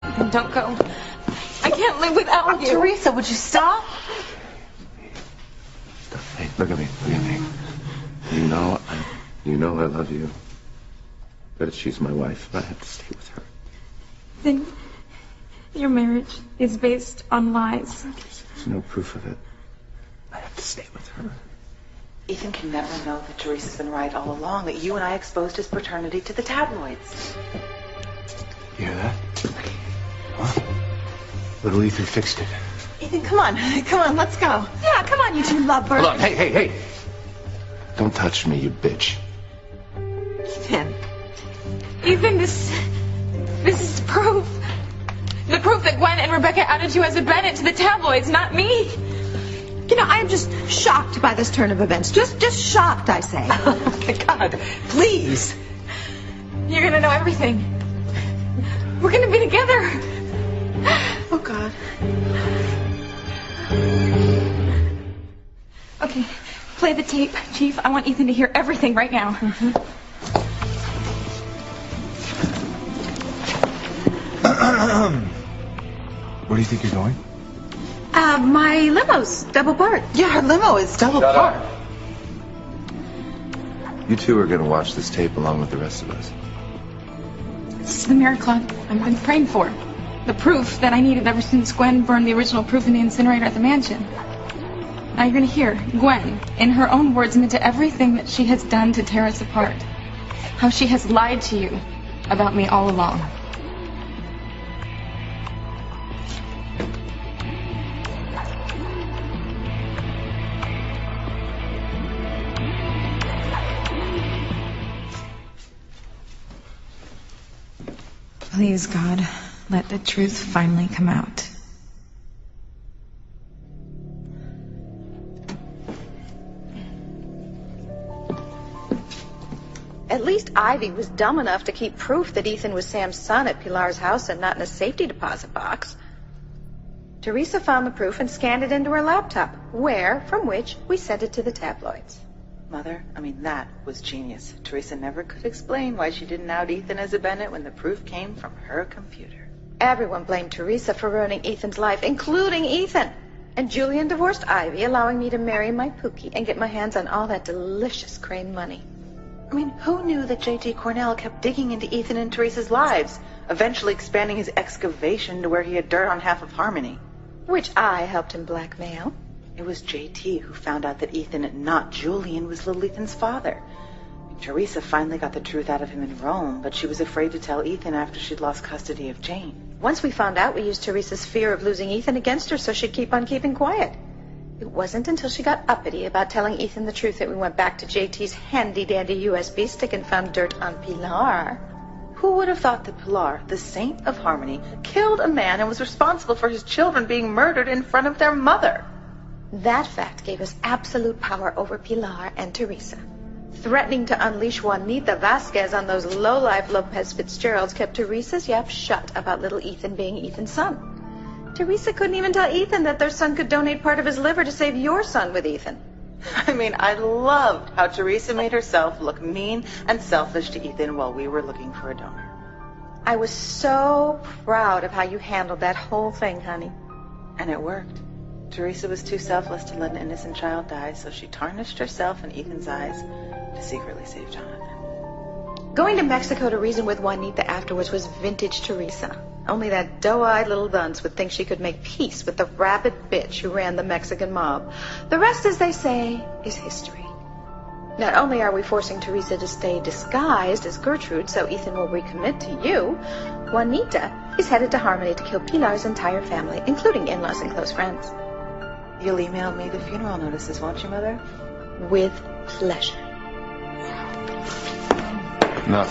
Ethan, don't go. I can't live without you. Teresa, would you stop? Hey, look at me. Look at me. You know I love you. But she's my wife. I have to stay with her. Then your marriage is based on lies. There's no proof of it. I have to stay with her. Ethan can never know that Teresa's been right all along, that you and I exposed his paternity to the tabloids. You hear that? Huh? Little Ethan fixed it. Ethan, come on, let's go. Yeah, come on, you two lovebirds. Hold on, hey. Don't touch me, you bitch. Ethan, this is proof. The proof that Gwen and Rebecca outed you as a Bennett to the tabloids, not me. You know, I am just shocked by this turn of events. Just shocked, I say. Oh, my God, please. You're gonna know everything. We're gonna be together. Oh, God. Okay, play the tape, Chief. I want Ethan to hear everything right now. Where do you think you're going? My limo's double parked. Yeah, her limo is double parked. You two are gonna watch this tape along with the rest of us. This is the miracle I've been praying for. The proof that I needed ever since Gwen burned the original proof in the incinerator at the mansion. Now you're going to hear Gwen, in her own words, admit to everything that she has done to tear us apart. How she has lied to you about me all along. Please, God, let the truth finally come out. At least Ivy was dumb enough to keep proof that Ethan was Sam's son at Pilar's house and not in a safety deposit box. Teresa found the proof and scanned it into her laptop, from which we sent it to the tabloids. Mother, that was genius. Teresa never could explain why she didn't out Ethan as a Bennett when the proof came from her computer. Everyone blamed Teresa for ruining Ethan's life, including Ethan. And Julian divorced Ivy, allowing me to marry my Pookie and get my hands on all that delicious Crane money. Who knew that J.T. Cornell kept digging into Ethan and Teresa's lives, eventually expanding his excavation to where he had dirt on half of Harmony? Which I helped him blackmail. It was J.T. who found out that Ethan, not Julian, was little Ethan's father. Teresa finally got the truth out of him in Rome, but she was afraid to tell Ethan after she'd lost custody of Jane. Once we found out, we used Teresa's fear of losing Ethan against her so she'd keep on keeping quiet. It wasn't until she got uppity about telling Ethan the truth that we went back to JT's handy-dandy USB stick and found dirt on Pilar. Who would have thought that Pilar, the saint of Harmony, killed a man and was responsible for his children being murdered in front of their mother? That fact gave us absolute power over Pilar and Teresa. Threatening to unleash Juanita Vasquez on those low-life Lopez Fitzgeralds kept Teresa's yap shut about little Ethan being Ethan's son. Teresa couldn't even tell Ethan that their son could donate part of his liver to save your son with Ethan. I loved how Teresa made herself look mean and selfish to Ethan while we were looking for a donor. I was so proud of how you handled that whole thing, honey. And it worked. Teresa was too selfless to let an innocent child die, so she tarnished herself in Ethan's eyes to secretly save Jonathan. Going to Mexico to reason with Juanita afterwards was vintage Teresa. Only that doe-eyed little dunce would think she could make peace with the rabid bitch who ran the Mexican mob. The rest, as they say, is history. Not only are we forcing Teresa to stay disguised as Gertrude so Ethan will recommit to you, Juanita is headed to Harmony to kill Pilar's entire family, including in-laws and close friends. You'll email me the funeral notices, won't you, Mother? With pleasure. No.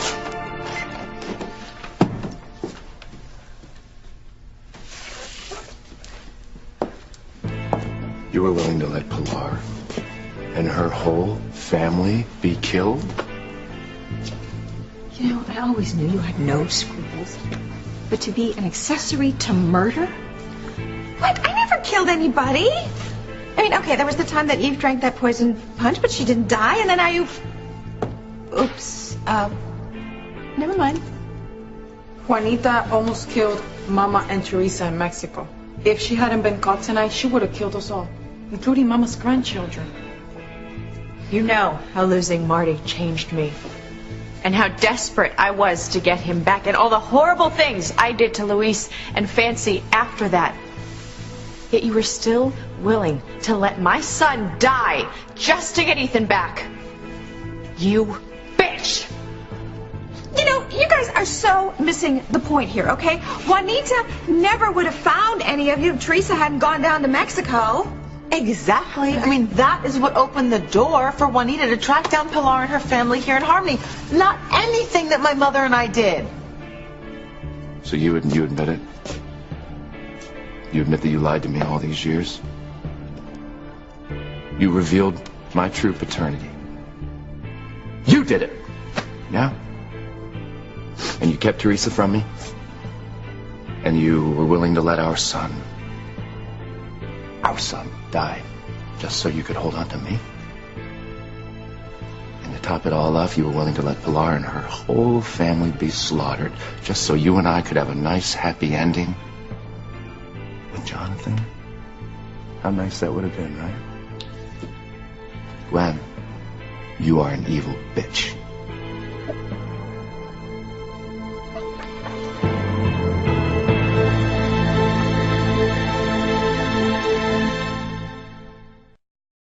You were willing to let Pilar and her whole family be killed? I always knew you had no scruples. But to be an accessory to murder? What? I never killed anybody. Okay, there was the time that Eve drank that poison punch, but she didn't die, and then Oops. Never mind. Juanita almost killed Mama and Teresa in Mexico. If she hadn't been caught tonight, she would have killed us all, including Mama's grandchildren. You know how losing Marty changed me. And how desperate I was to get him back, and all the horrible things I did to Luis and Fancy after that. Yet you were still willing to let my son die just to get Ethan back. You bitch! You know, you guys are so missing the point here, okay? Juanita never would have found any of you if Teresa hadn't gone down to Mexico. Exactly. I mean, that is what opened the door for Juanita to track down Pilar and her family here in Harmony. Not anything that my mother and I did. So you admit it? You admit that you lied to me all these years? You revealed my true paternity. You did it! Yeah? And you kept Teresa from me? And you were willing to let our son die just so you could hold on to me? And to top it all off, you were willing to let Pilar and her whole family be slaughtered just so you and I could have a nice, happy ending with Jonathan? How nice that would have been, right? Gwen, you are an evil bitch.